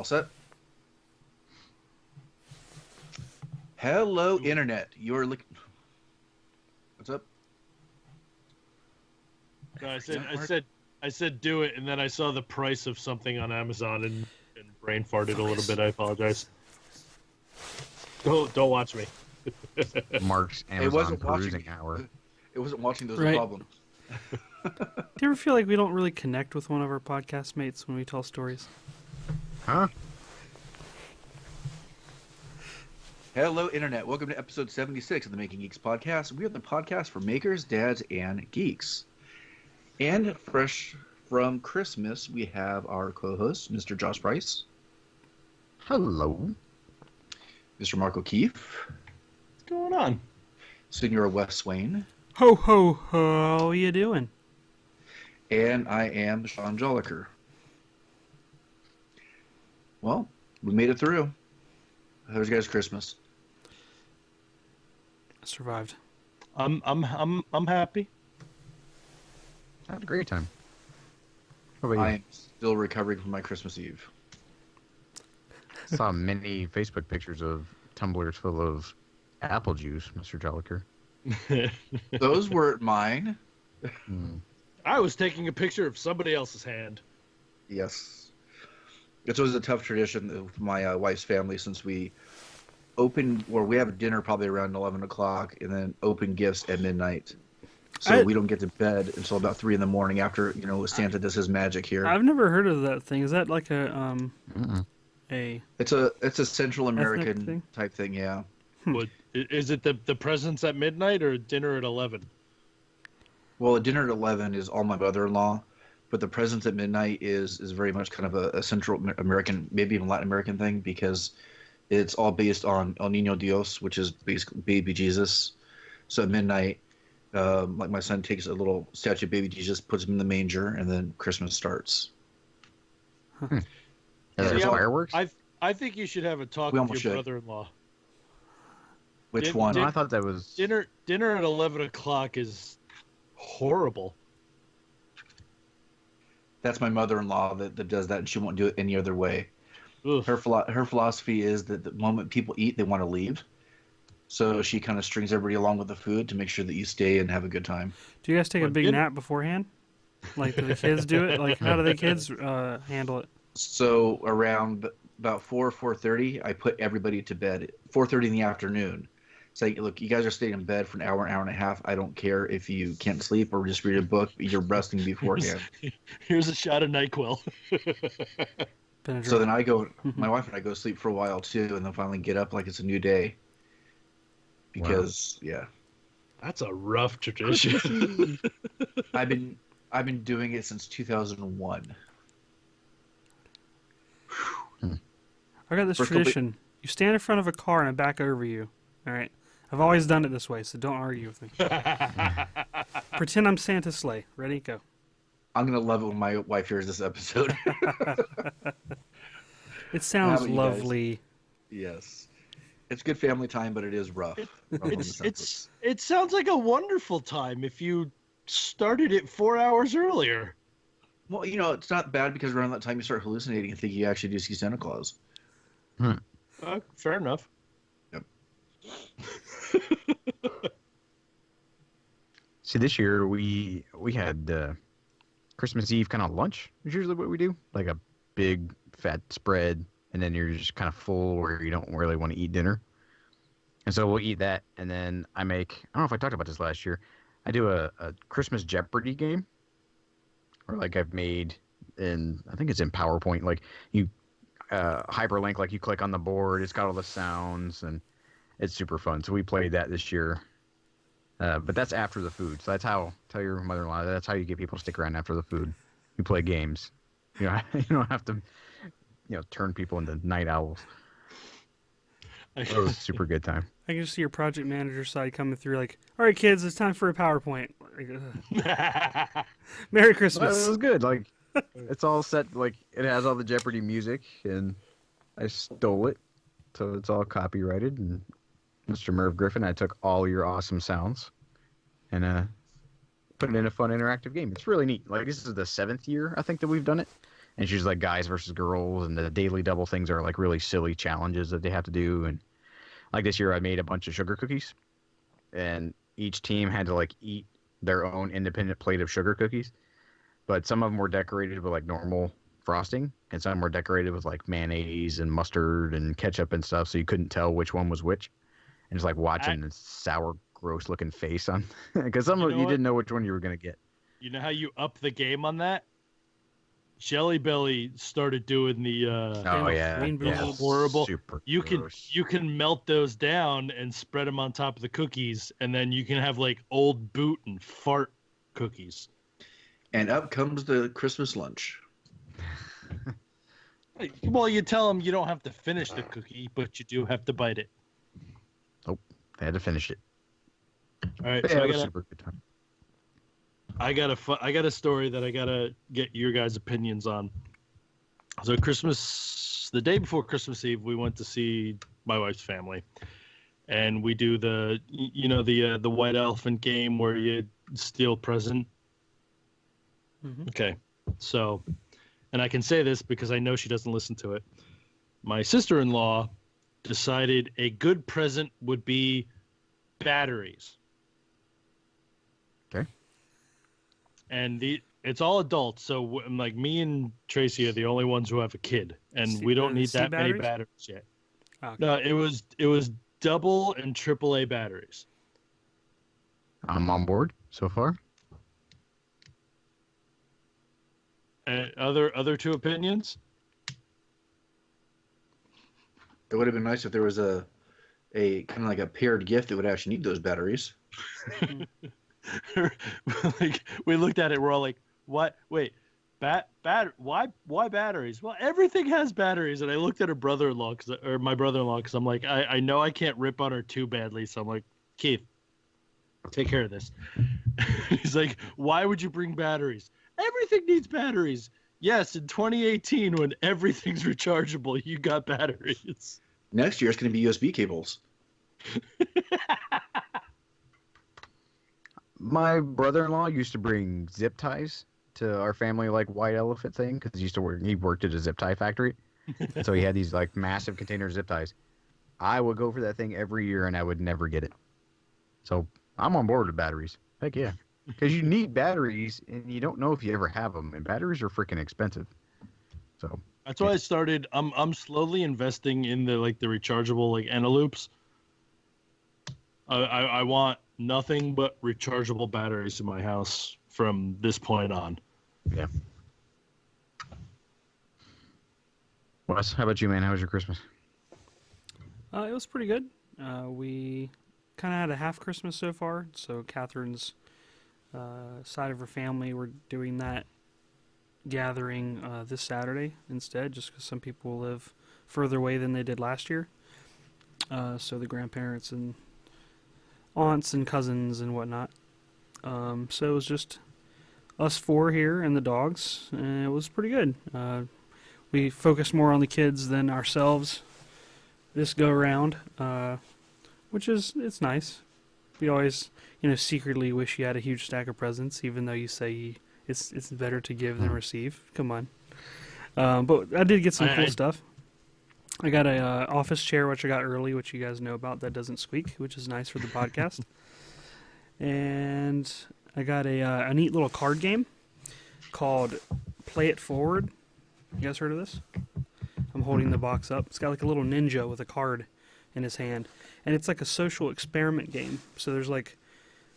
All set? Hello, Internet. You're looking... What's up? No, I said do it, and then I saw the price of something on Amazon and brain farted a little bit. I apologize. Don't watch me. Mark's Amazon perusing hour. It wasn't watching. Those a problem. Do you ever feel like we don't really connect with one of our podcast mates when we tell stories? Huh? Hello, Internet. Welcome to episode 76 of the Making Geeks podcast. We are the podcast for makers, dads, and geeks. And fresh from Christmas, we have our co-host, Mr. Josh Price. Hello. Mr. Mark O'Keefe. What's going on? Senor Wes Swain. Ho, ho, ho. How you doing? And I am Sean Jolliker. Well, we made it through. How was your guys' Christmas? I survived. I'm happy. I had a great time. What about you? I am still recovering from my Christmas Eve. Saw many Facebook pictures of tumblers full of apple juice, Mr. Jolliker. Those weren't mine. I was taking a picture of somebody else's hand. Yes. It's always a tough tradition with my wife's family since we we have dinner probably around 11 o'clock and then open gifts at midnight. So we don't get to bed until about 3 in the morning after, Santa does his magic here. I've never heard of that thing. Is that like a It's a Central American thing? type thing, yeah. What is it? The presents at midnight or dinner at 11? Well, dinner at 11 is all my mother-in-law, but the presents at midnight is very much kind of a Central American, maybe even Latin American thing because it's all based on El Niño Dios, which is basically baby Jesus. So at midnight, like my son takes a little statue of baby Jesus, puts him in the manger, and then Christmas starts. There's fireworks? I think you should have a talk with your brother-in-law. Which one? I thought that was... Dinner at 11 o'clock is horrible. That's my mother-in-law that does that, and she won't do it any other way. Ugh. Her philosophy is that the moment people eat, they want to leave. So she kind of strings everybody along with the food to make sure that you stay and have a good time. Do you guys take a big nap beforehand? Like, do the kids do it? Like, how do the kids handle it? So around about 4:30, I put everybody to bed. 4:30 in the afternoon. Say, look, you guys are staying in bed for an hour and a half. I don't care if you can't sleep or just read a book. You're resting beforehand. Here's a shot of NyQuil. So then my wife and I go to sleep for a while too, and then finally get up like it's a new day. Because yeah, that's a rough tradition. I've been doing it since 2001. I got this tradition. You stand in front of a car and I back over you. All right. I've always done it this way, so don't argue with me. Pretend I'm Santa's sleigh. Ready? Go. I'm going to love it when my wife hears this episode. It sounds lovely. Yes. It's good family time, but it is rough. It sounds like a wonderful time if you started it 4 hours earlier. Well, it's not bad because around that time you start hallucinating and think you actually do see Santa Claus. Fair enough. Yep. See, this year we had Christmas Eve kind of lunch, is usually what we do. Like a big fat spread, and then you're just kind of full where you don't really want to eat dinner. And so we'll eat that, and then I don't know if I talked about this last year, I do a Christmas Jeopardy game. Or like I've made I think it's in PowerPoint, like you hyperlink, like you click on the board, it's got all the sounds, and it's super fun. So we played that this year. But that's after the food. So tell your mother-in-law, that's how you get people to stick around after the food. You play games. You don't have to, turn people into night owls. It was a super good time. I can just see your project manager side coming through like, all right, kids, it's time for a PowerPoint. Merry Christmas. Well, it was good. Like, it's all set. Like, it has all the Jeopardy music, and I stole it. So it's all copyrighted. And Mr. Merv Griffin, I took all your awesome sounds and put it in a fun interactive game. It's really neat. Like, this is the 7th year, I think, that we've done it. And she's like guys versus girls, and the daily double things are like really silly challenges that they have to do. And like this year, I made a bunch of sugar cookies, and each team had to like eat their own independent plate of sugar cookies. But some of them were decorated with like normal frosting, and some were decorated with like mayonnaise and mustard and ketchup and stuff, so you couldn't tell which one was which. And just like watching this sour, gross looking face on, because some of you didn't know which one you were gonna get. You know how you up the game on that? Jelly Belly started doing the Oh yeah, horrible. Super You gross. can melt those down and spread them on top of the cookies, and then you can have like old boot and fart cookies. And up comes the Christmas lunch. Well, you tell them you don't have to finish the cookie, but you do have to bite it. Nope, I had to finish it. All right, But so yeah, it was a super good time. I got a story that I gotta get your guys' opinions on. So the day before Christmas Eve, we went to see my wife's family, and we do the white elephant game where you steal present. Mm-hmm. Okay, so, and I can say this because I know she doesn't listen to it. My sister-in-law decided a good present would be batteries. Okay. And it's all adults, so like me and Tracy are the only ones who have a kid, and we don't need that many batteries yet. Okay. No, it was double and triple A batteries. I'm on board so far. Other two opinions? It would have been nice if there was a kind of like a paired gift that would actually need those batteries. Like we looked at it, we're all like, "What? Wait, why batteries?" Well, everything has batteries. And I looked at her brother-in-law or my brother-in-law because I'm like, I know I can't rip on her too badly, so I'm like, Keith, take care of this. He's like, "Why would you bring batteries? Everything needs batteries." Yes, in 2018, when everything's rechargeable, you got batteries. Next year, it's going to be USB cables. My brother-in-law used to bring zip ties to our family like white elephant thing because he worked at a zip tie factory, so he had these like massive container zip ties. I would go for that thing every year and I would never get it. So I'm on board with batteries. Heck yeah, because you need batteries and you don't know if you ever have them, and batteries are freaking expensive. So that's why I started. I'm slowly investing in the rechargeable like Eneloops. I want nothing but rechargeable batteries in my house from this point on. Yeah. Wes, how about you, man? How was your Christmas? It was pretty good. We kind of had a half Christmas so far. So Catherine's side of her family, we're doing that gathering this Saturday instead, just because some people live further away than they did last year. So the grandparents and aunts and cousins and whatnot. So it was just us four here and the dogs, and it was pretty good. We focused more on the kids than ourselves this go around, which it's nice. We always, secretly wish you had a huge stack of presents, even though you say it's better to give than receive. Come on. But I did get some cool stuff. I got a office chair, which I got early, which you guys know about, that doesn't squeak, which is nice for the podcast. And I got a neat little card game called Play It Forward. You guys heard of this? I'm holding the box up. It's got like a little ninja with a card in his hand. And it's like a social experiment game. So there's like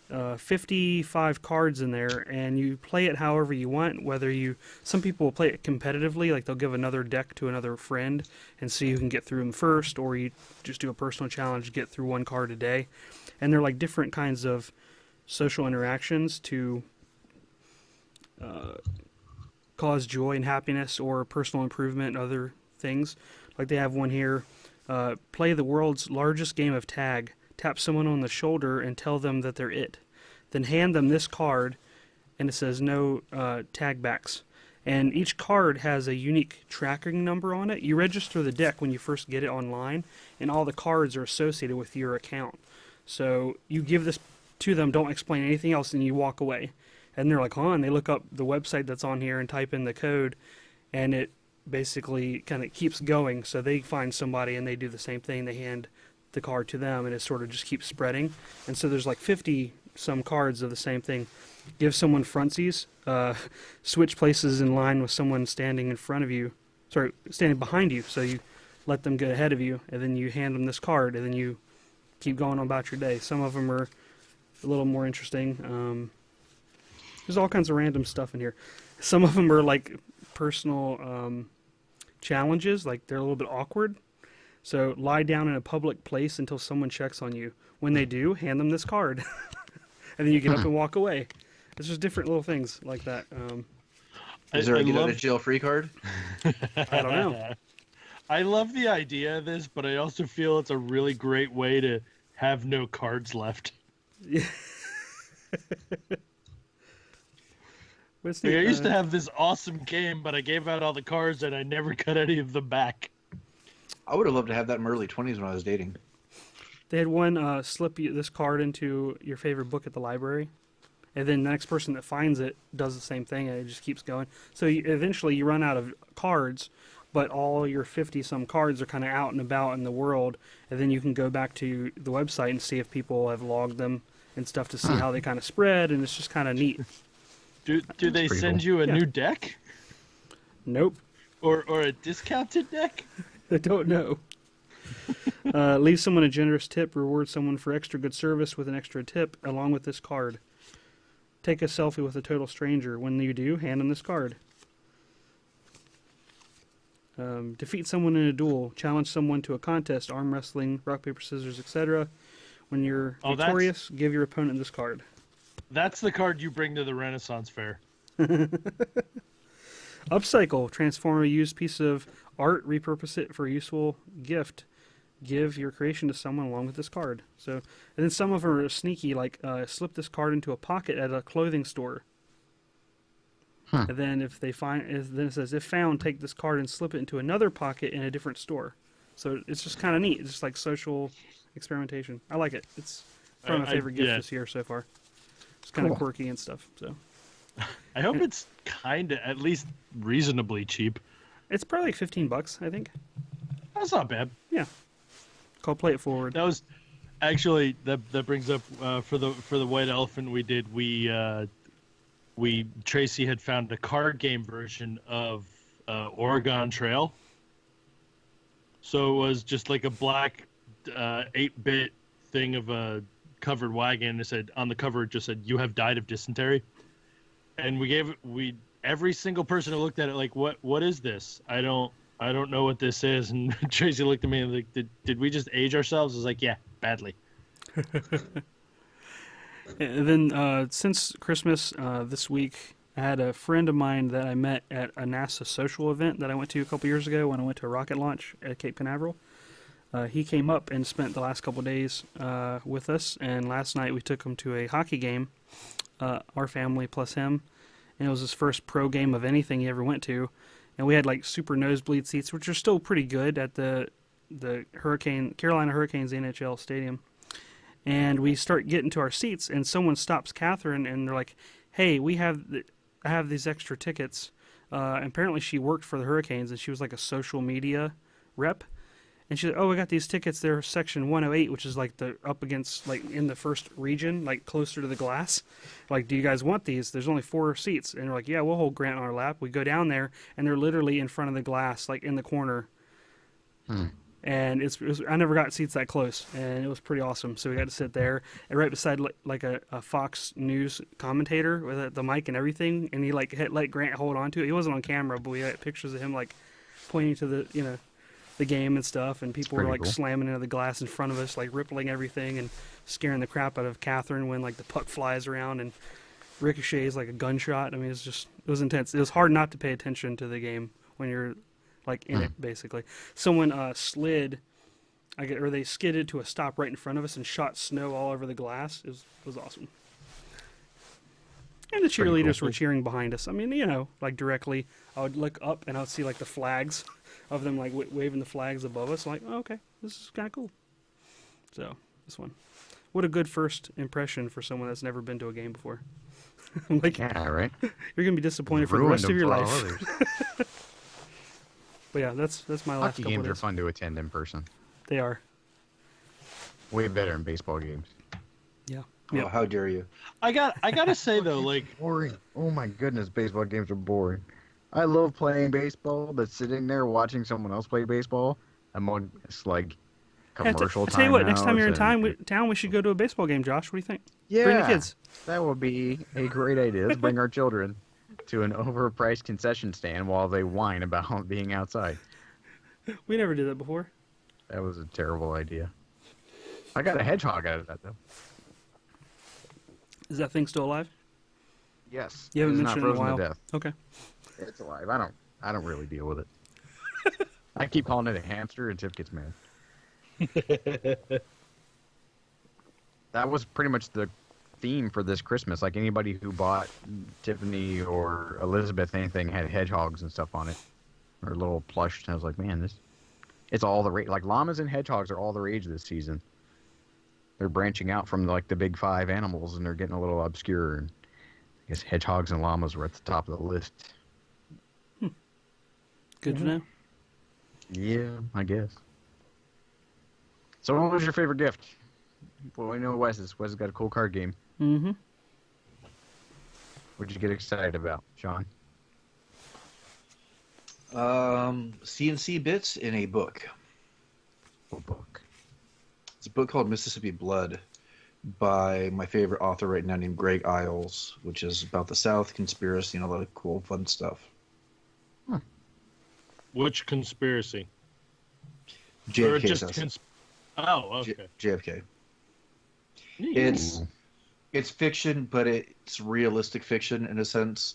55 cards in there, and you play it however you want. Some people will play it competitively, like they'll give another deck to another friend and see who can get through them first, or you just do a personal challenge, get through one card a day. And they're like different kinds of social interactions to cause joy and happiness or personal improvement and other things. Like they have one here, play the world's largest game of tag. Tap someone on the shoulder and tell them that they're it. Then hand them this card, and it says no tag backs. And each card has a unique tracking number on it. You register the deck when you first get it online, and all the cards are associated with your account. So you give this to them, don't explain anything else, and you walk away. And they're like, huh? And they look up the website that's on here and type in the code, and it basically kind of keeps going. So they find somebody and they do the same thing. They hand the card to them, and it sort of just keeps spreading. And so there's like 50 some cards of the same thing. Give someone frontsies, switch places in line with someone standing in front of you, standing behind you. So you let them get ahead of you, and then you hand them this card, and then you keep going on about your day. Some of them are a little more interesting. There's all kinds of random stuff in here. Some of them are like personal challenges, like they're a little bit awkward. So lie down in a public place until someone checks on you. When they do, hand them this card. And then you get up and walk away. It's just different little things like that. Is there a get out of jail free card? I don't know. I love the idea of this, but I also feel it's a really great way to have no cards left. Yeah. Like, I used to have this awesome game, but I gave out all the cards and I never got any of them back. I would have loved to have that in my early 20s when I was dating. They had one slip this card into your favorite book at the library, and then the next person that finds it does the same thing, and it just keeps going. So eventually you run out of cards, but all your 50-some cards are kind of out and about in the world, and then you can go back to the website and see if people have logged them and stuff to see how they kind of spread, and it's just kind of neat. Do they send cool. you a new deck? Nope. Or a discounted deck? I don't know. Leave someone a generous tip. Reward someone for extra good service with an extra tip along with this card. Take a selfie with a total stranger. When you do, hand them this card. Defeat someone in a duel. Challenge someone to a contest. Arm wrestling, rock, paper, scissors, etc. When you're victorious, give your opponent this card. That's the card you bring to the Renaissance Fair. Upcycle. Transform a used piece of art, repurpose it for a useful gift. Give your creation to someone along with this card. So, and then some of them are sneaky, like slip this card into a pocket at a clothing store. And then if they then it says, if found, take this card and slip it into another pocket in a different store. So it's just kind of neat. It's just like social experimentation. I like it. It's probably my favorite gift this year so far. It's kind of quirky and stuff. So I hope it's kind of at least reasonably cheap. it's probably like $15, I think. That's not bad. Yeah. Called Play It Forward. That was actually that brings up for the white elephant we did. Tracy had found a card game version of Oregon Trail. So it was just like a black 8-bit thing of a covered wagon. It said on the cover, it just said, "You have died of dysentery." And every single person who looked at it like, what is this? I don't know what this is. And Tracy looked at me and like, did we just age ourselves? I was like, yeah, badly. And then since Christmas this week, I had a friend of mine that I met at a NASA social event that I went to a couple years ago when I went to a rocket launch at Cape Canaveral. He came up and spent the last couple of days with us, and last night we took him to a hockey game, our family plus him, and it was his first pro game of anything he ever went to. And we had like super nosebleed seats, which are still pretty good at the Carolina Hurricanes NHL stadium. And we start getting to our seats, and someone stops Catherine, and they're like, "Hey, I have these extra tickets." Apparently, she worked for the Hurricanes, and she was like a social media rep. And she's like, "Oh, I got these tickets. They're section 108, which is like the up against, like in the first region, like closer to the glass. Like, do you guys want these? There's only 4 seats." And we're like, "Yeah, we'll hold Grant on our lap." We go down there, and they're literally in front of the glass, like in the corner. And I never got seats that close, and it was pretty awesome. So we got to sit there, and right beside like a Fox News commentator with the mic and everything, and he like let Grant hold on to it. He wasn't on camera, but we had pictures of him like pointing to the game and stuff, and people were like cool. slamming into the glass in front of us, like rippling everything and scaring the crap out of Catherine when like the puck flies around and ricochets like a gunshot. I mean, it was intense. It was hard not to pay attention to the game when you're like in it, basically. Someone slid, or they skidded to a stop right in front of us and shot snow all over the glass. It was awesome. And the cheerleaders were cheering behind us. I mean, like directly, I would look up and I would see like the flags of them like waving the flags above us. Like, oh, okay, this is kind of cool. So, this one. What a good first impression for someone that's never been to a game before. I'm like, yeah, right. You're going to be disappointed for the rest of your life. But yeah, that's my last Hockey couple games are days. fun to attend in person. They are. Way better than baseball games. Yeah. Oh, Yep. how dare you? I gotta say though, like Boring. Oh my goodness, baseball games are boring. I love playing baseball, but sitting there watching someone else play baseball, it's like commercial I tell you what, next time you're in timeouts and town, we should go to a baseball game, Josh. What do you think? yeah, Bring the kids. that would be a great idea. Let's bring our children to an overpriced concession stand while they whine about being outside. We never did that before. That was a terrible idea. I got a hedgehog out of that though. Is that thing still alive? Yes, You haven't it's not mentioned it in a frozen while. to death. Okay. It's alive. I don't really deal with it. I keep calling it a hamster, and Tiff gets mad. That was pretty much the theme for this Christmas. Like anybody who bought Tiffany or Elizabeth anything had hedgehogs and stuff on it, or little plush. And I was like, man, it's all the rage. Like llamas and hedgehogs are all the rage this season. They're branching out from like the big five animals, and they're getting a little obscure. And I guess hedgehogs and llamas were at the top of the list. Good to know. Yeah, I guess. So what was your favorite gift? Well, we know Wes's. Wes has got a cool card game. Mm-hmm. What'd you get excited about, Sean? CNC bits in a book. What book? It's a book called Mississippi Blood by my favorite author right now named Greg Iles, which is about the South, conspiracy, and all that cool, fun stuff. which conspiracy? Or JFK. just oh, okay. JFK. Neat. It's fiction, but it's realistic fiction in a sense.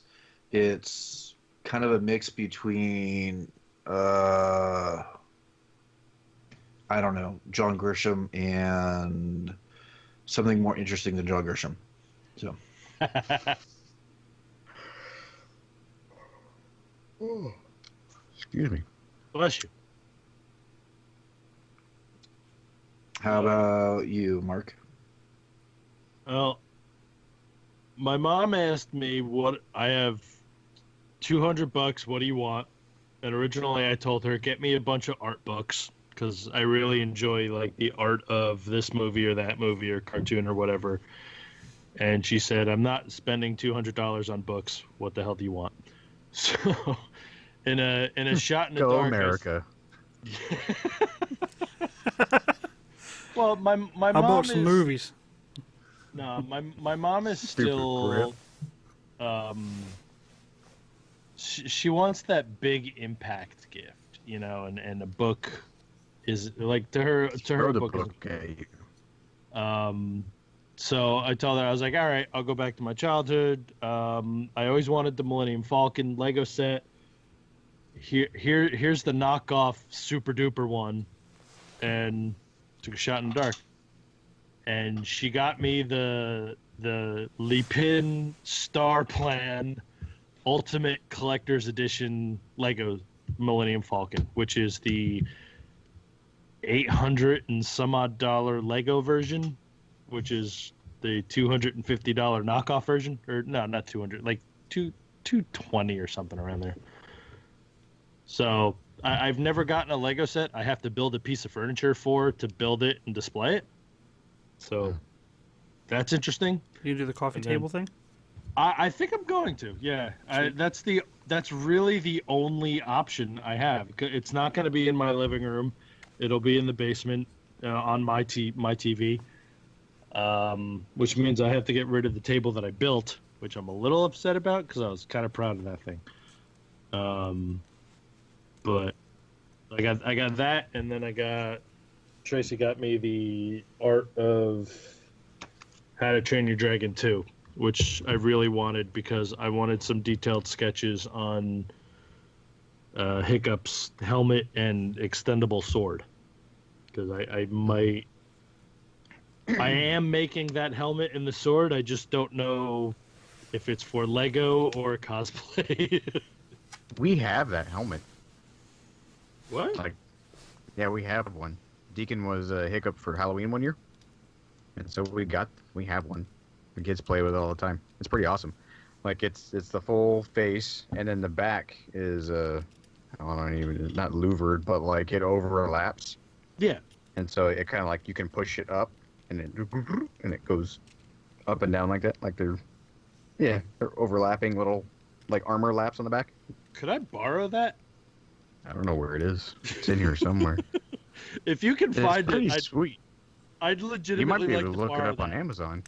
It's kind of a mix between I don't know, John Grisham and something more interesting than John Grisham. So Excuse me. Bless you. how about you, Mark? Well, my mom asked me what I have $200. What do you want? And originally I told her, get me a bunch of art books because I really enjoy like the art of this movie or that movie or cartoon or whatever. And she said, I'm not spending $200 on books. What the hell do you want? So in a shot in the Go dark, America. well, my I mom bought some is, movies. No, my mom is Stupid still she wants that big impact gift, you know, and a book is like to her Throw a the book, book at you. is so I told her, I was like, all right, I'll go back to my childhood. I always wanted the Millennium Falcon Lego set. Here's the knockoff super duper one, and took a shot in the dark. And she got me the Lipin Star Plan Ultimate Collector's Edition Lego Millennium Falcon, which is the $800 and some odd Lego version, which is the $250 knockoff version, or no, not 200, like 220 or something around there. So I've never gotten a Lego set. I have to build a piece of furniture to build it and display it. So that's interesting. You do the coffee And then- table thing? I think I'm going to. Yeah, that's really the only option I have. It's not going to be in my living room. It'll be in the basement on my TV. Which means I have to get rid of the table that I built, which I'm a little upset about because I was kind of proud of that thing. But I got that, and then Tracy got me the Art of How to Train Your Dragon 2, which I really wanted because I wanted some detailed sketches on Hiccup's helmet and extendable sword. Because I am making that helmet and the sword. I just don't know if it's for Lego or cosplay. We have that helmet. What? Like, yeah, we have one. Deacon was a Hiccup for Halloween one year, and so we have one. The kids play with it all the time. It's pretty awesome. Like it's the full face, and then the back is I don't even, not louvered, but like it overlaps. Yeah. And so it kind of like you can push it up and it goes up and down like that. Like they're overlapping little like armor laps on the back. Could I borrow that? I don't know where it is. It's in here somewhere. If you can It's find pretty it, sweet. I'd You legitimately might be like able to to look it borrow up on that. Amazon.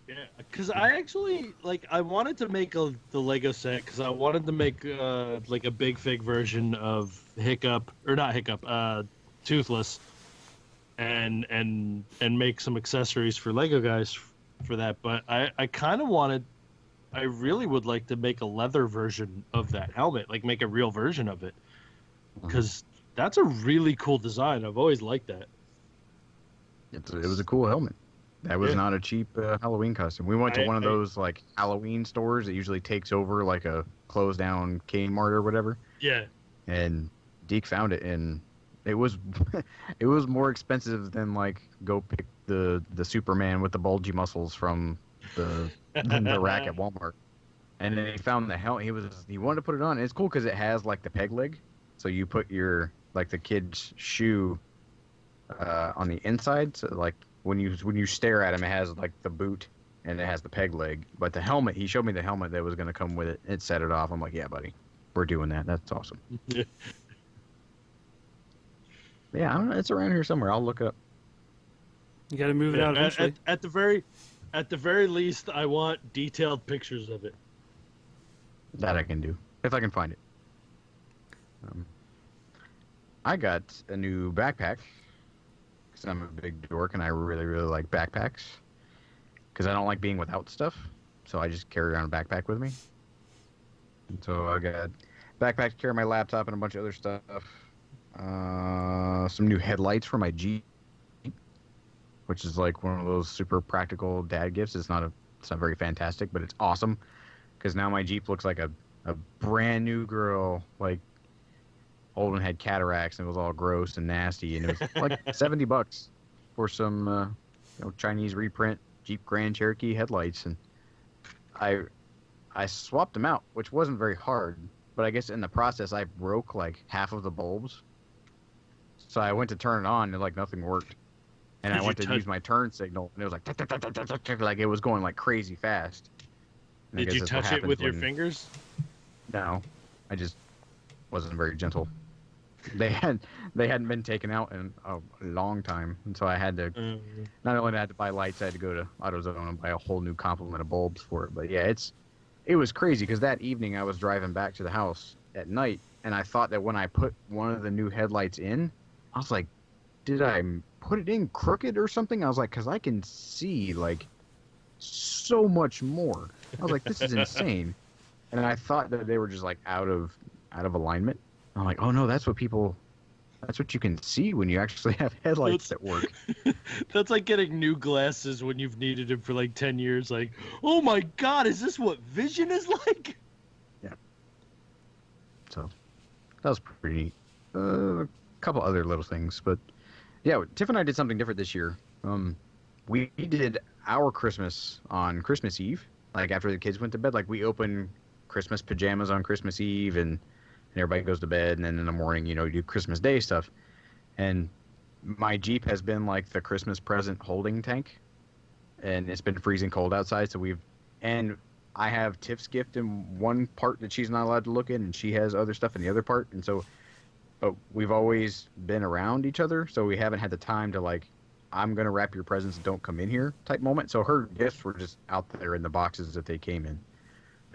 Yeah, because I actually I wanted to make the Lego set because I wanted to make like a big fig version of Hiccup or not Hiccup, Toothless, and make some accessories for Lego guys for that. But I kind of wanted, I really would like to make a leather version of that helmet, like make a real version of it, because that's a really cool design. I've always liked that. It was a cool helmet. That was Yeah. not a cheap Halloween costume. We went to one of those like Halloween stores that usually takes over like a closed down Kmart or whatever. Yeah. And Deke found it, and it was it was more expensive than like go pick the Superman with the bulgy muscles from the rack at Walmart. And then he found the helmet. He wanted to put it on. And it's cool because it has like the peg leg, so you put your like the kid's shoe on the inside. So like when you stare at him, it has like the boot and it has the peg leg. But the helmet, he showed me the helmet that was going to come with it. It set it off. I'm like, yeah, buddy, we're doing that. That's awesome. Yeah. Yeah, I don't know. It's around here somewhere. I'll look it up. You got to move it out eventually. At the very least, I want detailed pictures of it. That I can do if I can find it. I got a new backpack because I'm a big dork and I really like backpacks because I don't like being without stuff. So I just carry around a backpack with me. And so I got a backpack to carry my laptop and a bunch of other stuff. Some new headlights for my Jeep, which is like one of those super practical dad gifts. It's not very fantastic, but it's awesome because now my Jeep looks like a brand new girl. Like old one had cataracts and it was all gross and nasty, and it was like $70 for some Chinese reprint Jeep Grand Cherokee headlights, and I swapped them out, which wasn't very hard, but I guess in the process I broke like half of the bulbs. So I went to turn it on and like nothing worked. And I went to use my turn signal and it was like it was going like crazy fast. And I Did guess you that's what touch it with your happens fingers? No. I just wasn't very gentle. They hadn't been taken out in a long time. And so I had to not only had to buy lights, I had to go to AutoZone and buy a whole new complement of bulbs for it. But yeah, it was crazy because that evening I was driving back to the house at night and I thought that when I put one of the new headlights in, I was like, did I put it in crooked or something? I was like, because I can see like so much more. I was like, this is insane. And I thought that they were just like out of alignment. I'm like, oh no, that's what you can see when you actually have headlights that work. That's like getting new glasses when you've needed them for like 10 years. Like, oh my God, is this what vision is like? Yeah. So that was pretty neat. A couple other little things, but yeah, Tiff and I did something different this year. We did our Christmas on Christmas Eve, like after the kids went to bed. Like we open Christmas pajamas on Christmas Eve, and everybody goes to bed, and then in the morning, you do Christmas Day stuff. And my Jeep has been like the Christmas present holding tank, and it's been freezing cold outside. So and I have Tiff's gift in one part that she's not allowed to look in, and she has other stuff in the other part, and so. But we've always been around each other, so we haven't had the time to like, I'm gonna wrap your presents, don't come in here type moment. So her gifts were just out there in the boxes that they came in,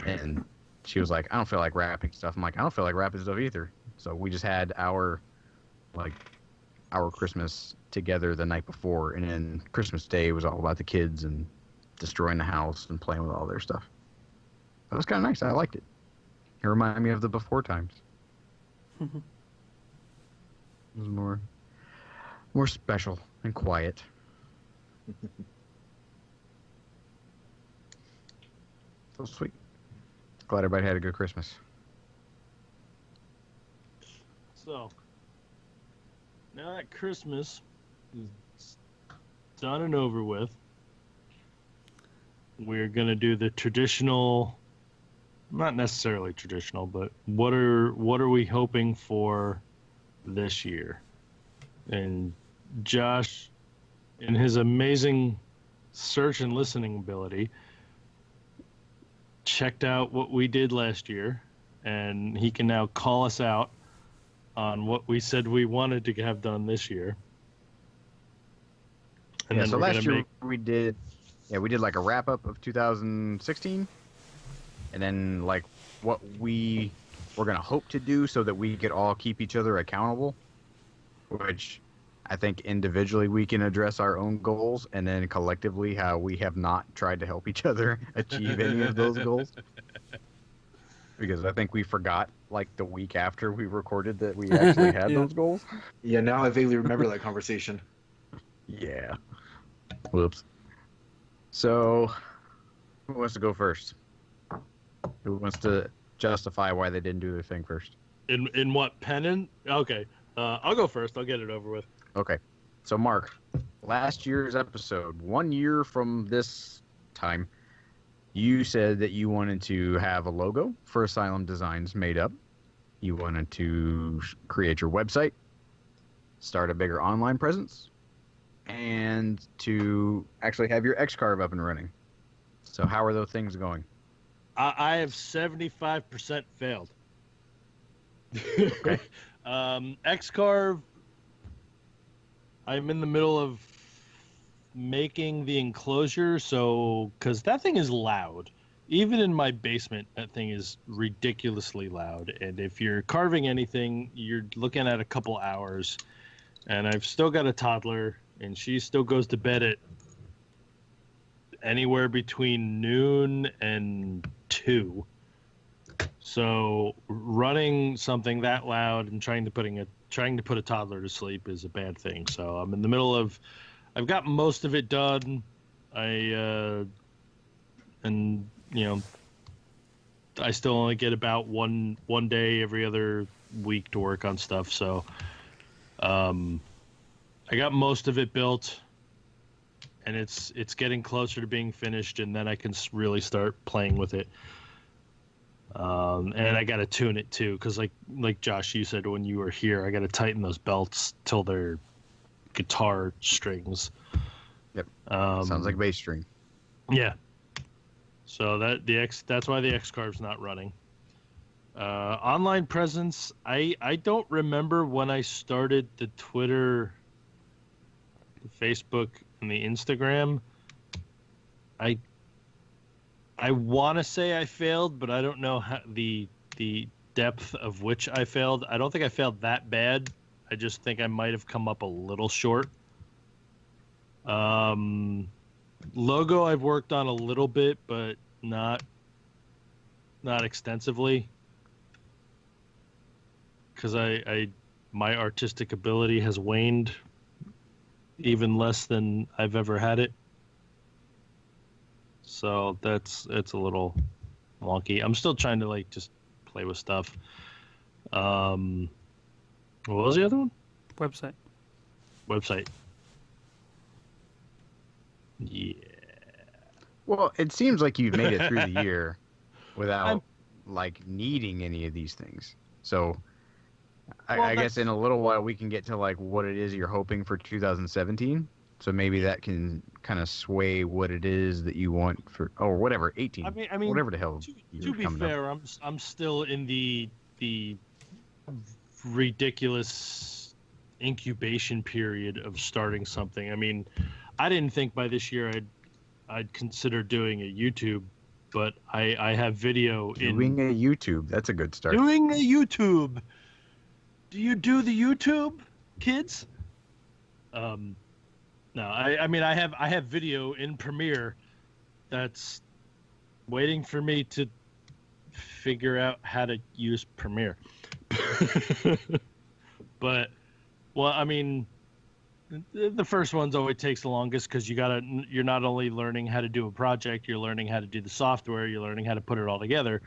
and she was like, I don't feel like wrapping stuff. I'm like, I don't feel like wrapping stuff either. So we just had our Christmas together the night before, and then Christmas Day was all about the kids and destroying the house and playing with all their stuff. That was kind of nice. I liked it. It reminded me of the before times. It was more special and quiet. So sweet. Glad everybody had a good Christmas. So, now that Christmas is done and over with, we're going to do the traditional not necessarily traditional, but what are we hoping for this year? And Josh, in his amazing search and listening ability, checked out what we did last year, and he can now call us out on what we said we wanted to have done this year. And Yeah, then so we're last gonna year we did like a wrap up of 2016, and then like what we were gonna hope to do so that we could all keep each other accountable, which I think individually we can address our own goals, and then collectively how we have not tried to help each other achieve any of those goals. Because I think we forgot like the week after we recorded that we actually had Yeah. those goals. Yeah, now I vaguely remember that conversation. Yeah. Whoops. So, who wants to go first? Who wants to justify why they didn't do their thing first? in what pennant? Okay, I'll go first. I'll get it over with. Okay. So, Mark, last year's episode, 1 year from this time, you said that you wanted to have a logo for Asylum Designs made up. You wanted to create your website, start a bigger online presence, and to actually have your X-Carve up and running. So how are those things going? I have 75% failed. Okay. Xcarve, I'm in the middle of making the enclosure, so because that thing is loud. Even in my basement, that thing is ridiculously loud. And if you're carving anything, you're looking at a couple hours. And I've still got a toddler, and she still goes to bed at anywhere between noon and 2. So running something that loud and trying to put a toddler to sleep is a bad thing. So I'm in the middle of, I've got most of it done. I still only get about one day every other week to work on stuff. So I got most of it built, and it's getting closer to being finished, and then I can really start playing with it. And I got to tune it too, because like Josh, you said when you were here, I got to tighten those belts till they're guitar strings. Yep. Sounds like bass string. Yeah. So that's why the X-Carve's not running. Online presence, I don't remember when I started the Twitter, the Facebook, and the Instagram. I want to say I failed, but I don't know how, the depth of which I failed. I don't think I failed that bad. I just think I might have come up a little short. Logo I've worked on a little bit, but not extensively, because my artistic ability has waned even less than I've ever had it. So it's a little wonky. I'm still trying to just play with stuff. What was the other one? Website. Yeah. Well, it seems like you've made it through the year without needing any of these things. So I guess in a little while we can get to what it is you're hoping for 2017. So maybe that can kind of sway what it is that you want for, or whatever, 18. I mean, whatever the hell. To be fair, I'm still in the ridiculous incubation period of starting something. I mean, I didn't think by this year I'd consider doing a YouTube, but I have video doing a YouTube. That's a good start. Doing a YouTube. Do you do the YouTube, kids? No, I mean I have video in Premiere that's waiting for me to figure out how to use Premiere. But I mean, the first one's always takes the longest because you're not only learning how to do a project, you're learning how to do the software, you're learning how to put it all together.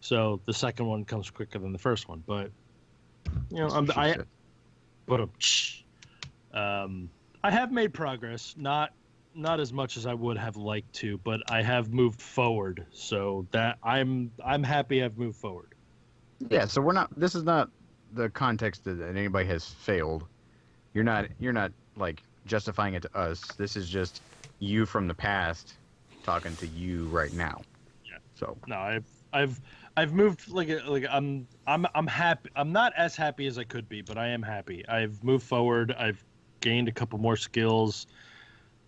So the second one comes quicker than the first one. But I have made progress, not not as much as I would have liked to, but I have moved forward. So that I'm happy I've moved forward. Yeah, so we're not. This is not the context that anybody has failed. You're not like justifying it to us. This is just you from the past talking to you right now. Yeah. So No, I've moved like I'm happy. I'm not as happy as I could be, but I am happy. I've moved forward. I've gained a couple more skills.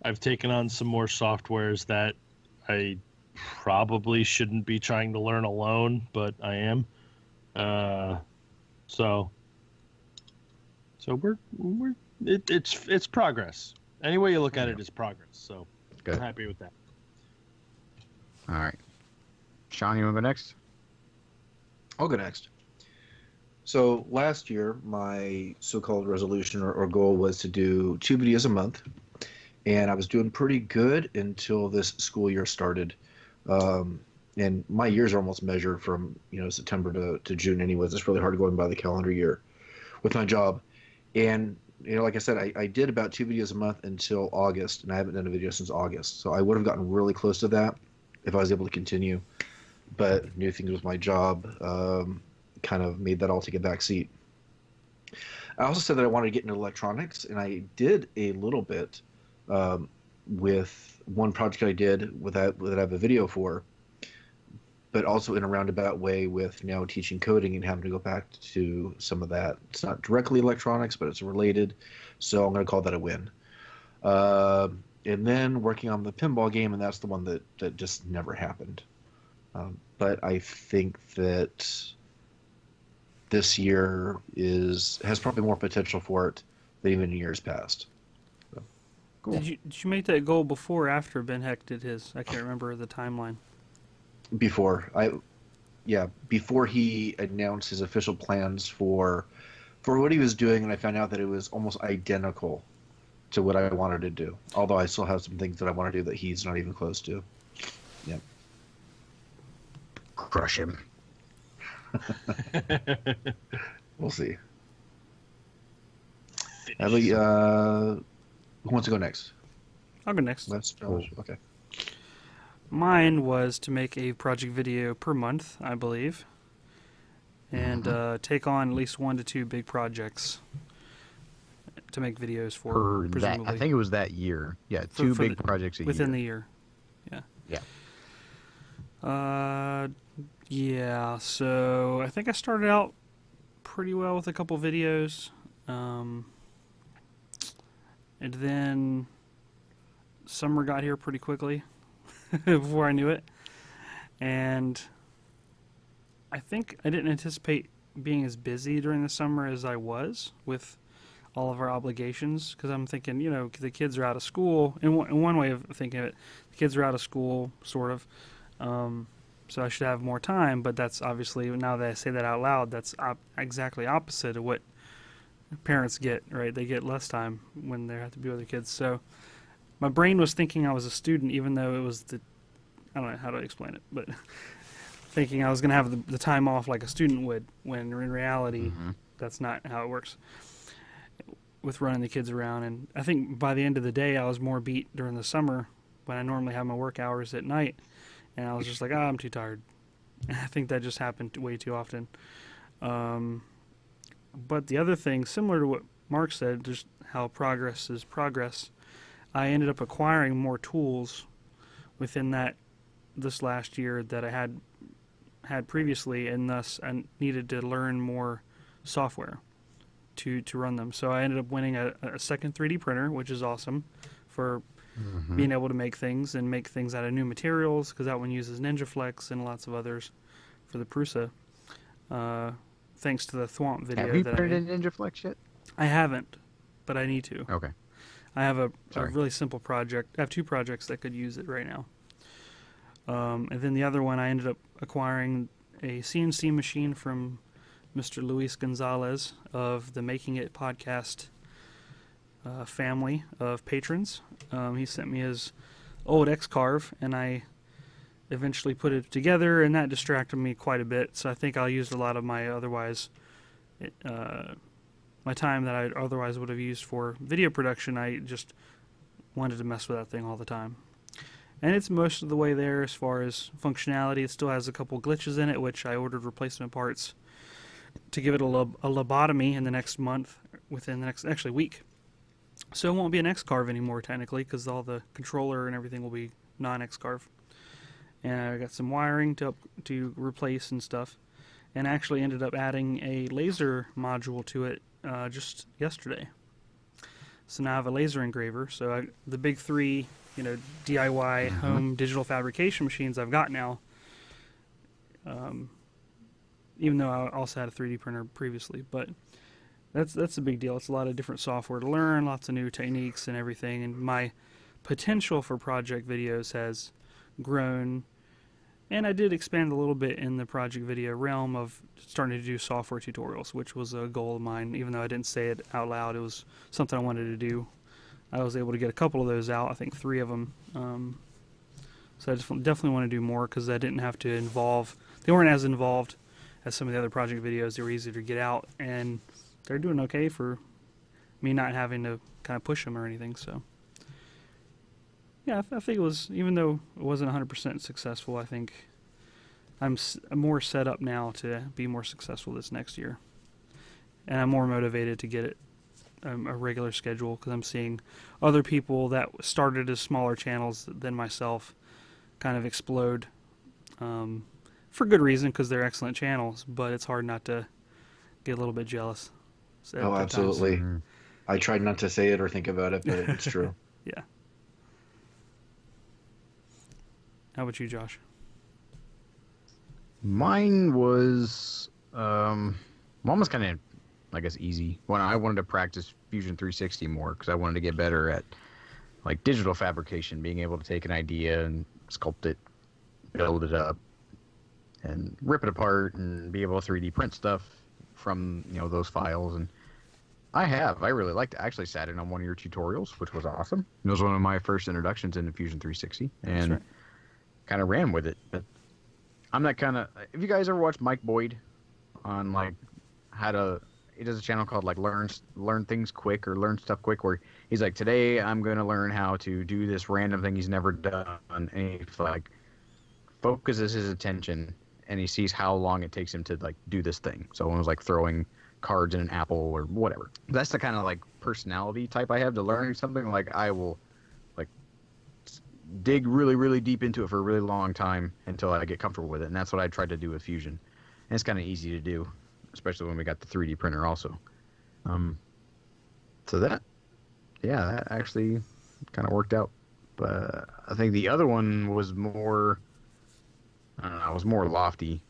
I've taken on some more softwares that I probably shouldn't be trying to learn alone, but I am. So it's progress. Any way you look at it is progress. So good. I'm happy with that. All right, Sean, you want to go next? I'll go next. So last year, my so-called resolution or goal was to do 2 videos a month, and I was doing pretty good until this school year started. And my years are almost measured from September to June. Anyways, it's really hard going by the calendar year with my job. And like I said, I did about 2 videos a month until August, and I haven't done a video since August. So I would have gotten really close to that if I was able to continue. But new things with my job kind of made that all take a back seat. I also said that I wanted to get into electronics, and I did a little bit with one project I did that I have a video for, but also in a roundabout way with now teaching coding and having to go back to some of that. It's not directly electronics, but it's related, so I'm going to call that a win. And then working on the pinball game, and that's the one that just never happened. But I think that this year has probably more potential for it than even in years past. So, cool. Did you make that goal before or after Ben Heck did his? I can't remember the timeline. Before he announced his official plans for what he was doing, and I found out that it was almost identical to what I wanted to do. Although I still have some things that I want to do that he's not even close to. Yeah. Crush him. We'll see. Who wants to go next? I'll go next. Let's Josh. Okay. Mine was to make a project video per month, I believe, and take on at least 1 to 2 big projects to make videos for. That, I think it was that year. Yeah, two big projects within the year. Yeah. Yeah. Yeah. So I think I started out pretty well with a couple videos, and then summer got here pretty quickly. Before I knew it, and I think I didn't anticipate being as busy during the summer as I was with all of our obligations, because I'm thinking, the kids are out of school. In one way of thinking of it, the kids are out of school, sort of, so I should have more time, but that's obviously, now that I say that out loud, that's exactly opposite of what parents get, right? They get less time when they have to be with their kids, so my brain was thinking I was a student, even though it was I don't know how to explain it, but thinking I was going to have the time off like a student would, when in reality, that's not how it works with running the kids around. And I think by the end of the day, I was more beat during the summer when I normally have my work hours at night. And I was just like, I'm too tired. And I think that just happened way too often. But the other thing, similar to what Mark said, just how progress is progress, I ended up acquiring more tools within this last year that I had previously, and thus I needed to learn more software to run them. So I ended up winning a second 3D printer, which is awesome for being able to make things out of new materials, because that one uses NinjaFlex and lots of others for the Prusa. Thanks to the Thwomp video. Have you printed in NinjaFlex yet? I haven't, but I need to. Okay. I have a really simple project. I have 2 projects that could use it right now. And then the other one, I ended up acquiring a CNC machine from Mr. Luis Gonzalez of the Making It podcast family of patrons. He sent me his old X-Carve, and I eventually put it together, and that distracted me quite a bit. So I think I'll use a lot of my my time that I otherwise would have used for video production. I just wanted to mess with that thing all the time. And it's most of the way there as far as functionality. It still has a couple glitches in it, which I ordered replacement parts to give it a lobotomy in the next month, within the next actually week. So it won't be an X-Carve anymore technically, because all the controller and everything will be non-X-Carve. And I got some wiring to replace and stuff, and actually ended up adding a laser module to it just yesterday. So now I have a laser engraver. So the big three, DIY home digital fabrication machines I've got now. Even though I also had a 3D printer previously, but that's a big deal. It's a lot of different software to learn, lots of new techniques and everything. And my potential for project videos has grown. And I did expand a little bit in the project video realm of starting to do software tutorials, which was a goal of mine. Even though I didn't say it out loud, it was something I wanted to do. I was able to get a couple of those out, I think 3 of them. So I just definitely want to do more because I didn't have to they weren't as involved as some of the other project videos. They were easier to get out, and they're doing okay for me not having to kind of push them or anything. So yeah, I think it was, even though it wasn't 100% successful, I think I'm more set up now to be more successful this next year. And I'm more motivated to get it a regular schedule because I'm seeing other people that started as smaller channels than myself kind of explode for good reason because they're excellent channels, but it's hard not to get a little bit jealous. Oh, absolutely. I tried not to say it or think about it, but it's true. Yeah. How about you, Josh? Mine was almost kind of, I guess, easy. When I wanted to practice Fusion 360 more because I wanted to get better at like digital fabrication, being able to take an idea and sculpt it, build it up, and rip it apart, and be able to 3D print stuff from those files. And I really liked it. I actually sat in on one of your tutorials, which was awesome. It was one of my first introductions into Fusion 360, and right. kind of ran with it. But I'm not kind of. If you guys ever watched Mike Boyd on like he does a channel called like learn things quick or learn stuff quick, where he's like, today I'm going to learn how to do this random thing he's never done, and he like focuses his attention and he sees how long it takes him to like do this thing. So it was like throwing cards in an apple or whatever. That's the kind of like personality type I have to learning something. Like I will like dig really, really deep into it for a really long time until I get comfortable with it. And that's what I tried to do with Fusion. And it's kind of easy to do, especially when we got the 3D printer also. So that actually kind of worked out. But I think the other one was more, I don't know, it was more lofty.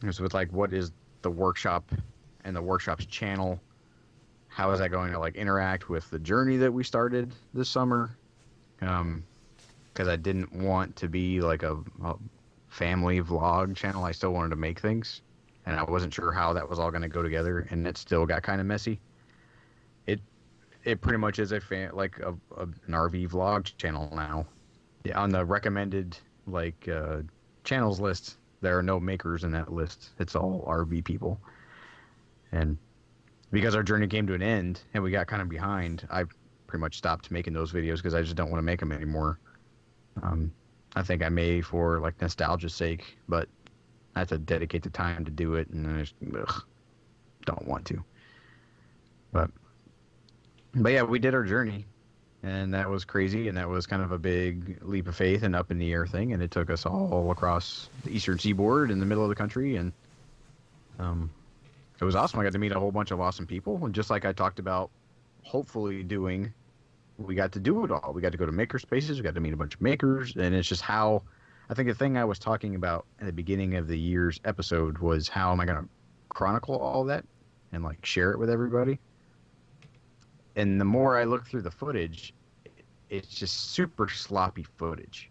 It was with like, what is the workshop and the workshop's channel? How is that going to like interact with the journey that we started this summer? Because I didn't want to be like a family vlog channel. I still wanted to make things, and I wasn't sure how that was all going to go together, and it still got kind of messy. It pretty much is an RV vlog channel now. Yeah, on the recommended like channels list, there are no makers in that list. It's all RV people. And because our journey came to an end and we got kind of behind, I pretty much stopped making those videos because I just don't want to make them anymore. I think I may for like nostalgia's sake, but I have to dedicate the time to do it, and I just don't want to. But yeah, we did our journey, and that was crazy, and that was kind of a big leap of faith and up in the air thing, and it took us all across the eastern seaboard in the middle of the country, and it was awesome. I got to meet a whole bunch of awesome people, and just like I talked about hopefully doing, we got to do it all. We got to go to maker spaces, we got to meet a bunch of makers, and it's just how, I think the thing I was talking about at the beginning of the year's episode was how am I going to chronicle all that and like share it with everybody. And the more I look through the footage, it's just super sloppy footage.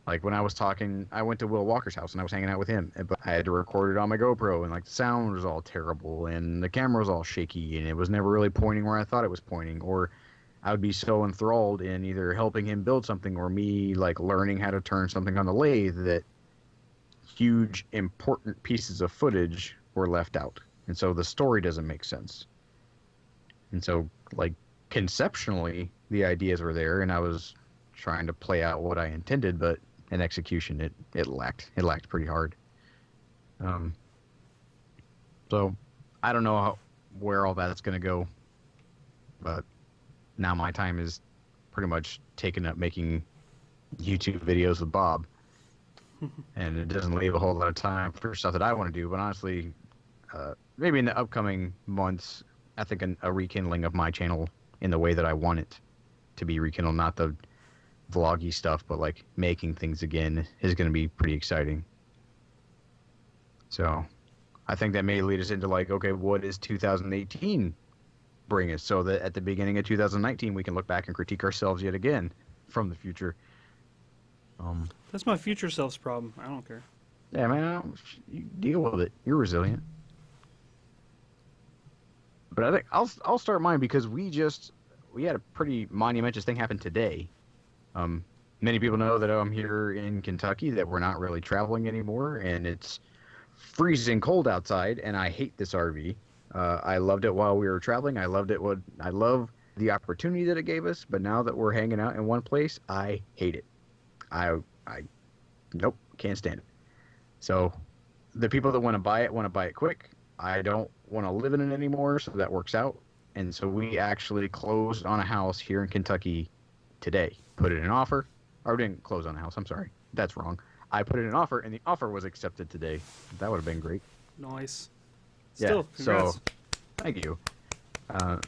Like when I was talking, I went to Will Walker's house and I was hanging out with him, but I had to record it on my GoPro, and like the sound was all terrible and the camera was all shaky and it was never really pointing where I thought it was pointing, or I would be so enthralled in either helping him build something or me like learning how to turn something on the lathe that huge important pieces of footage were left out. And so the story doesn't make sense. And so like conceptually, the ideas were there, and I was trying to play out what I intended, but in execution, it lacked. It lacked pretty hard. So I don't know where all that's going to go, but now my time is pretty much taken up making YouTube videos with Bob, and it doesn't leave a whole lot of time for stuff that I want to do. But honestly, maybe in the upcoming months, I think a rekindling of my channel in the way that I want it to be rekindled, not the vloggy stuff, but like making things again, is going to be pretty exciting. So I think that may lead us into like, okay, what is 2018 bring us? So that at the beginning of 2019, we can look back and critique ourselves yet again from the future. That's my future self's problem. I don't care. Yeah, man, you deal with it. You're resilient. But I think I'll start mine because we had a pretty monumentous thing happen today. Many people know that I'm here in Kentucky, that we're not really traveling anymore, and it's freezing cold outside, and I hate this RV. I loved it while we were traveling. I love the opportunity that it gave us, but now that we're hanging out in one place, I hate it. I nope, can't stand it. So the people that want to buy it quick. I don't want to live in it anymore, so that works out. And so we actually closed on a house here in Kentucky today. Put it in offer. Or didn't close on a house, I'm sorry. That's wrong. I put in an offer, and the offer was accepted today. That would have been great. Nice. Yeah, Still, congrats. so thank you.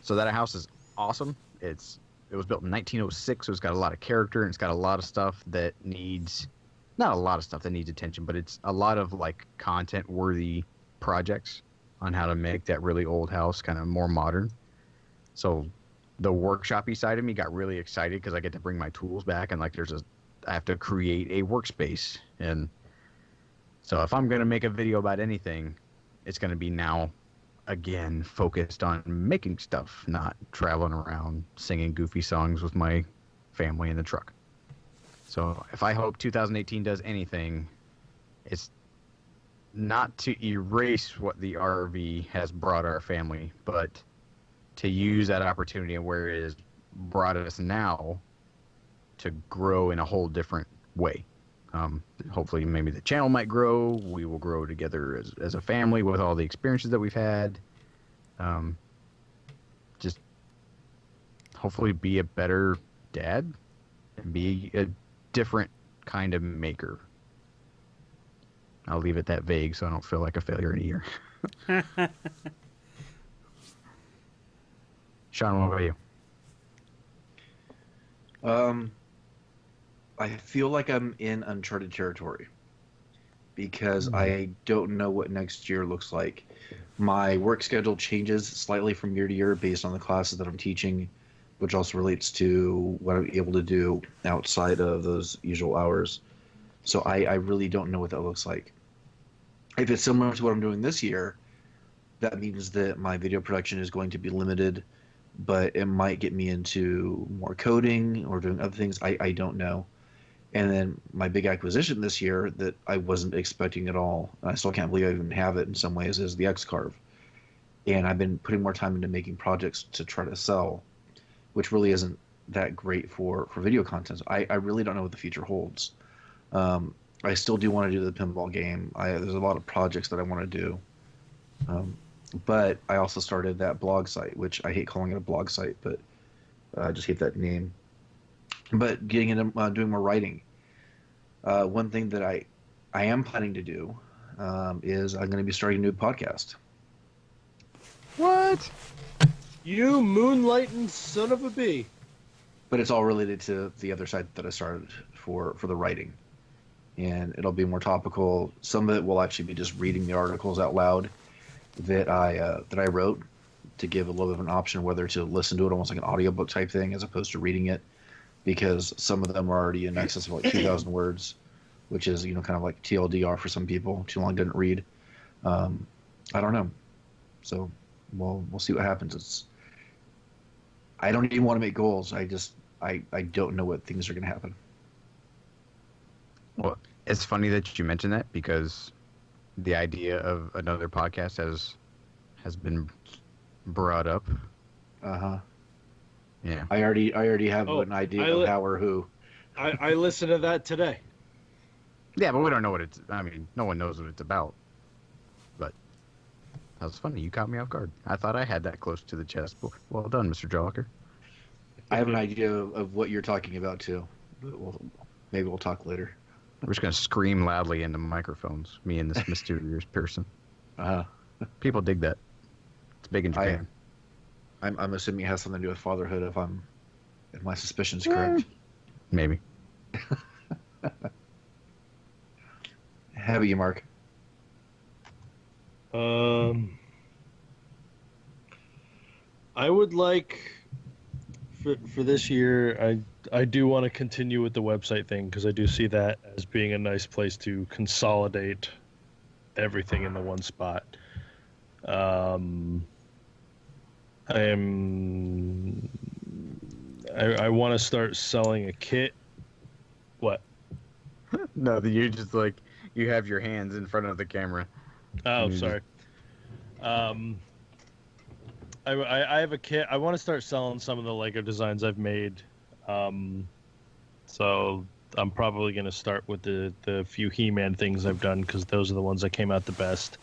So that house is awesome. It was built in 1906, so it's got a lot of character, and it's got a lot of stuff that needs, not a lot of stuff that needs attention, but it's a lot of like content-worthy projects on how to make that really old house kind of more modern. So the workshop-y side of me got really excited because I get to bring my tools back, and like I have to create a workspace. And so if I'm going to make a video about anything, it's going to be now, again, focused on making stuff, not traveling around singing goofy songs with my family in the truck. So if I hope 2018 does anything, it's not to erase what the RV has brought our family, but to use that opportunity and where it has brought us now to grow in a whole different way. Hopefully maybe the channel might grow. We will grow together as a family with all the experiences that we've had. Just hopefully be a better dad and be a different kind of maker. I'll leave it that vague so I don't feel like a failure in a year. Sean, what about you? I feel like I'm in uncharted territory because I don't know what next year looks like. My work schedule changes slightly from year to year based on the classes that I'm teaching, which also relates to what I'm able to do outside of those usual hours. So I really don't know what that looks like. If it's similar to what I'm doing this year, that means that my video production is going to be limited, but it might get me into more coding or doing other things. I don't know. And then my big acquisition this year that I wasn't expecting at all, and I still can't believe I even have it in some ways, is the Xcarve. And I've been putting more time into making projects to try to sell, which really isn't that great for video content. I really don't know what the future holds. I still do want to do the pinball game. There's a lot of projects that I want to do. But I also started that blog site, which I hate calling it a blog site, but I just hate that name. But getting into doing more writing. One thing that I am planning to do is I'm going to be starting a new podcast. What? You moonlighting son of a bee. But it's all related to the other site that I started for the writing. And it'll be more topical. Some of it will actually be just reading the articles out loud that I wrote, to give a little bit of an option whether to listen to it almost like an audiobook type thing as opposed to reading it, because some of them are already in excess of like 2,000 words, which is, kind of like TLDR for some people. Too long didn't read. I don't know. So we'll see what happens. I don't even want to make goals. I don't know what things are going to happen. Well, it's funny that you mentioned that because the idea of another podcast has been brought up. Uh-huh. Yeah. I already have Oh, an idea of how or who. I listened to that today. Yeah, but we don't know what it's. I mean, no one knows what it's about. But that was funny. You caught me off guard. I thought I had that close to the chest. Well done, Mr. Jawker. I have an idea of what you're talking about too. But maybe we'll talk later. We're just gonna scream loudly into microphones. Me and this mysterious person. Uh, People dig that. It's big in Japan. I'm assuming it has something to do with fatherhood. If my suspicion's correct. Maybe. How about you, Mark? I would like for this year. I do want to continue with the website thing because I do see that as being a nice place to consolidate everything in the one spot. I want to start selling a kit. What? No, you're just like you have your hands in front of the camera. Oh, sorry. I have a kit. I want to start selling some of the Lego designs I've made. So I'm probably going to start with the few He-Man things I've done because those are the ones that came out the best.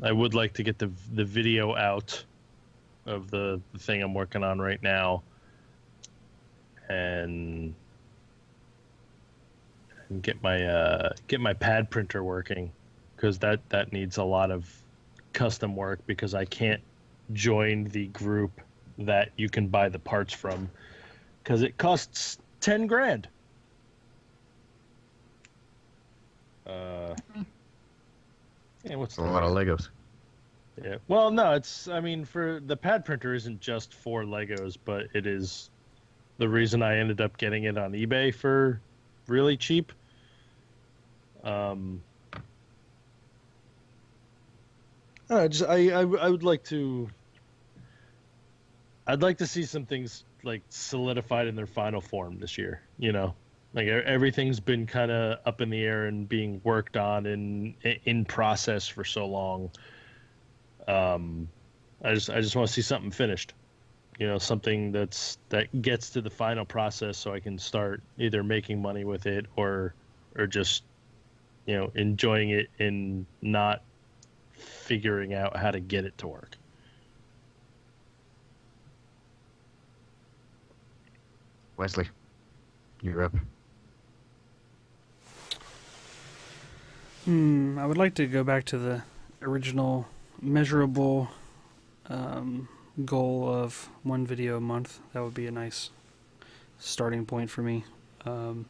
I would like to get the video out of the thing I'm working on right now, and get my pad printer working because that needs a lot of custom work because I can't join the group that you can buy the parts from because it costs 10 grand. Yeah, what's It's a lot of Legos. Yeah. Well, no, I mean, for the pad printer isn't just for Legos, but it is the reason I ended up getting it on eBay for really cheap. I would like to. I'd like to see some things like solidified in their final form this year. You know, like everything's been kind of up in the air and being worked on and in process for so long. I just want to see something finished. You know, something that gets to the final process so I can start either making money with it or just, you know, enjoying it and not figuring out how to get it to work. Wesley, you're up. I would like to go back to the original measurable goal of one video a month. That would be a nice starting point for me. I've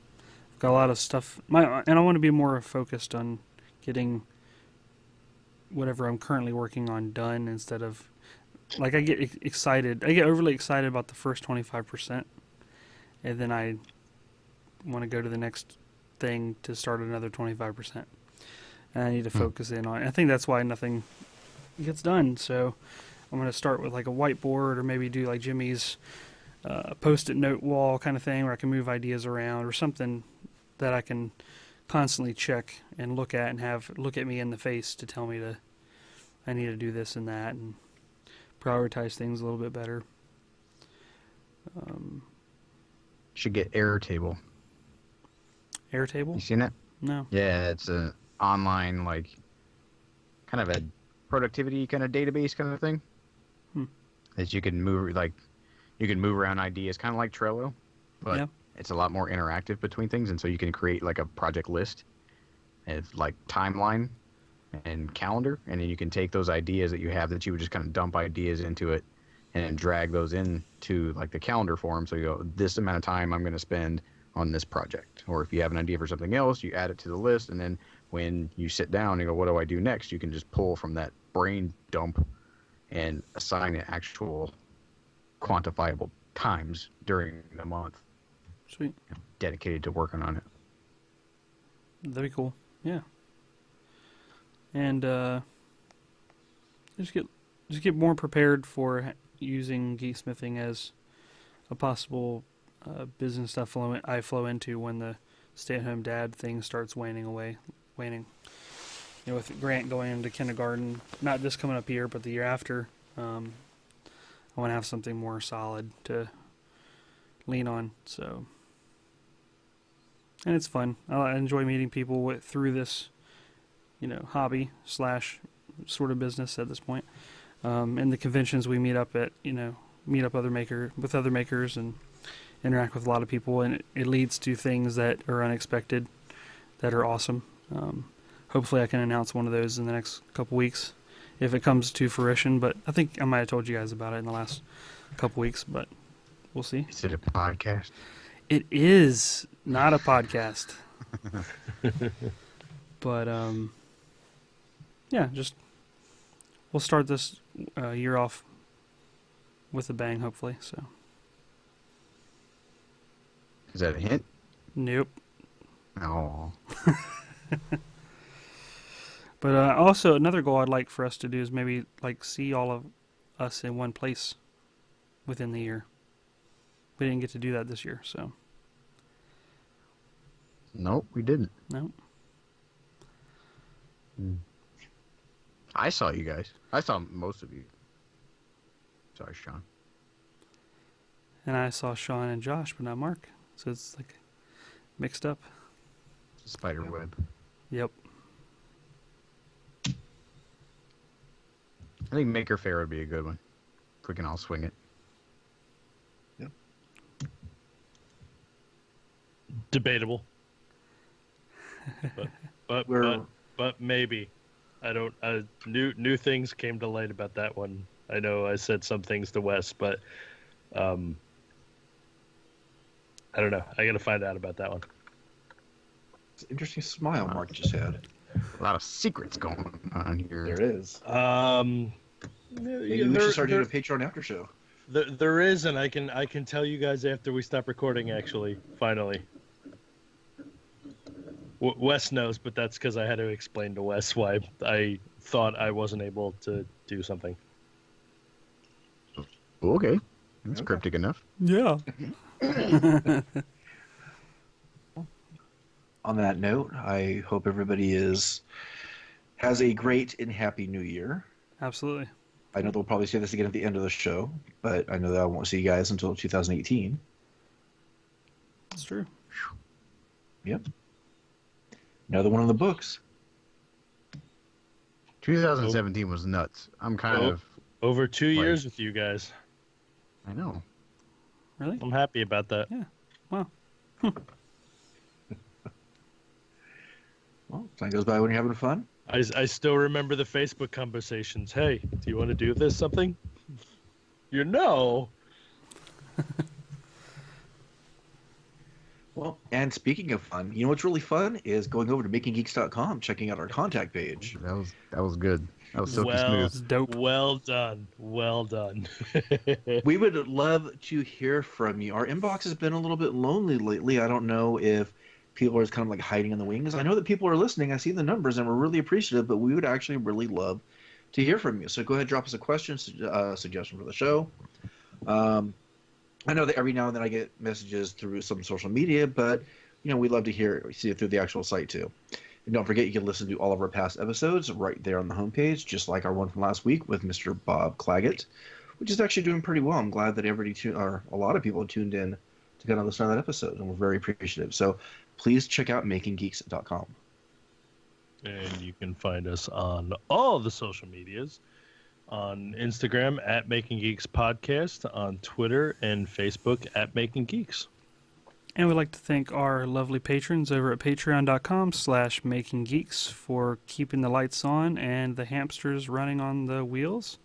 got a lot of stuff, and I want to be more focused on getting whatever I'm currently working on done instead of like I get overly excited about the first 25%, and then I want to go to the next thing to start another 25%. And I need to focus in on it. I think that's why nothing gets done. So I'm going to start with like a whiteboard or maybe do like Jimmy's post-it note wall kind of thing where I can move ideas around or something that I can constantly check and look at and have look at me in the face to tell me I need to do this and that and prioritize things a little bit better. Should get Airtable. Airtable? You seen it? No. Yeah, it's a online like kind of a productivity kind of database kind of thing. That you can move around ideas, kind of like Trello, but it's a lot more interactive between things, and so you can create like a project list. It's like timeline and calendar, and then you can take those ideas that you have that you would just kind of dump ideas into it, and then drag those into like the calendar form. So you go, this amount of time I'm going to spend on this project, or if you have an idea for something else, you add it to the list, and then when you sit down and go, what do I do next? You can just pull from that brain dump and assign it actual quantifiable times during the month. Sweet. Dedicated to working on it. That'd be cool. Yeah. And just get more prepared for using geeksmithing as a possible business stuff I flow into when the stay-at-home dad thing starts waning. You know, with Grant going into kindergarten, not just coming up here, but the year after, I want to have something more solid to lean on. So, and it's fun. I enjoy meeting people through this, hobby / sort of business at this point. And the conventions we meet up at, meet up with other makers and interact with a lot of people, and it leads to things that are unexpected, that are awesome. Hopefully I can announce one of those in the next couple weeks if it comes to fruition, but I think I might have told you guys about it in the last couple weeks, but we'll see. Is it a podcast? It is not a podcast. But yeah, we'll start this year off with a bang, hopefully. So. Is that a hint? Nope. Oh. But also another goal I'd like for us to do is maybe see all of us in one place within the year. We didn't get to do that this year, so. Nope, we didn't. Nope. I saw you guys. I saw most of you. Sorry, Sean. And I saw Sean and Josh, but not Mark. So it's mixed up. Spider web. Yep. I think Maker Faire would be a good one. If we can all swing it. Yep. Debatable. But maybe. I don't. New things came to light about that one. I know I said some things to Wes, but I don't know. I got to find out about that one. It's an interesting smile Mark just had. A lot of secrets going on here. There is. Maybe we should start doing a Patreon after show. There is, and I can tell you guys after we stop recording. Actually, finally. Wes knows, but that's because I had to explain to Wes why I thought I wasn't able to do something. Okay. That's cryptic enough. Yeah. On that note, I hope everybody has a great and happy new year. Absolutely. I know they'll probably say this again at the end of the show, but I know that I won't see you guys until 2018. That's true. Yep. Another one in the books. 2017 was nuts. I'm kind of... Over 2 years with you guys. I know. Really? I'm happy about that. Yeah. Wow. Well, time goes by when you're having fun. I still remember the Facebook conversations. Hey, do you want to do this something? You know. Well, and speaking of fun, you know what's really fun is going over to makinggeeks.com, checking out our contact page. That was good. That was silky smooth. Dope. Well done. Well done. We would love to hear from you. Our inbox has been a little bit lonely lately. I don't know if people are just kind of hiding in the wings. I know that people are listening. I see the numbers, and we're really appreciative, but we would actually really love to hear from you. So go ahead, drop us a question, suggestion for the show. I know that every now and then I get messages through some social media, but we'd love to see it through the actual site too. And don't forget, you can listen to all of our past episodes right there on the homepage, just like our one from last week with Mr. Bob Claggett, which is actually doing pretty well. I'm glad that a lot of people tuned in to kind of listen to that episode, and we're very appreciative. So please check out makinggeeks.com. And you can find us on all the social medias. On Instagram at Making Geeks Podcast, on Twitter and Facebook at Making Geeks. And we'd like to thank our lovely patrons over at patreon.com/makinggeeks for keeping the lights on and the hamsters running on the wheels.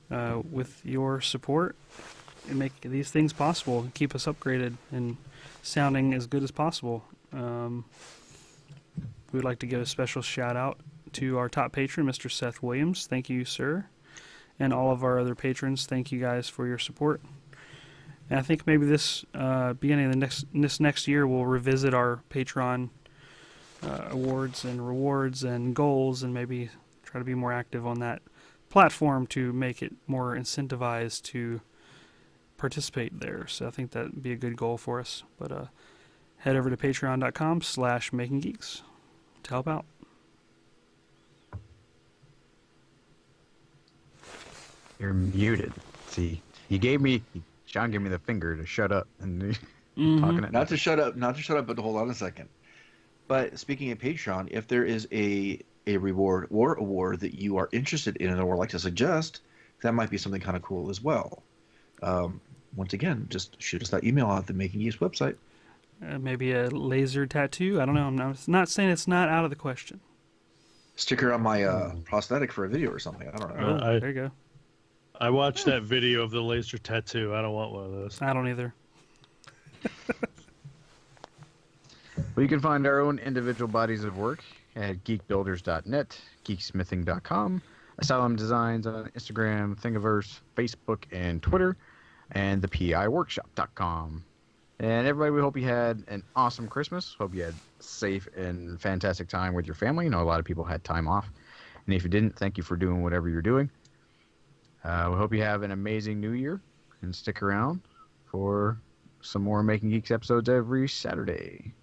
With your support, and make these things possible and keep us upgraded and sounding as good as possible. We'd like to give a special shout out to our top patron, Mr. Seth Williams. Thank you, sir. And all of our other patrons, thank you guys for your support. And I think maybe this beginning of this next year, we'll revisit our Patreon awards and rewards and goals, and maybe try to be more active on that platform to make it more incentivized to participate there. So I think that would be a good goal for us. But head over to patreon.com/makinggeeks to help out. You're muted. See, Sean gave me the finger to shut up and Mhm. talking at Not to shut up, but to hold on a second. But speaking of Patreon, if there is a reward or award that you are interested in or would like to suggest, that might be something kind of cool as well. Once again, just shoot us that email out the Making Geeks website. Maybe a laser tattoo. I don't know. I'm not saying it's not out of the question. Sticker on my prosthetic for a video or something. I don't know. Oh, there you go. I watched that video of the laser tattoo. I don't want one of those. I don't either. Well, you can find our own individual bodies of work at geekbuilders.net, geeksmithing.com, Asylum Designs on Instagram, Thingiverse, Facebook, and Twitter, and thepiworkshop.com. And everybody, we hope you had an awesome Christmas. Hope you had a safe and fantastic time with your family. I know a lot of people had time off. And if you didn't, thank you for doing whatever you're doing. We hope you have an amazing new year and stick around for some more Making Geeks episodes every Saturday.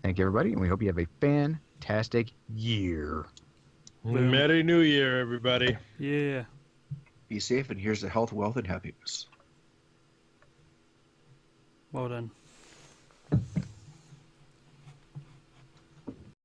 Thank you, everybody, and we hope you have a fantastic year. Merry New Year, everybody. Yeah. Be safe, and here's to health, wealth, and happiness. Well done.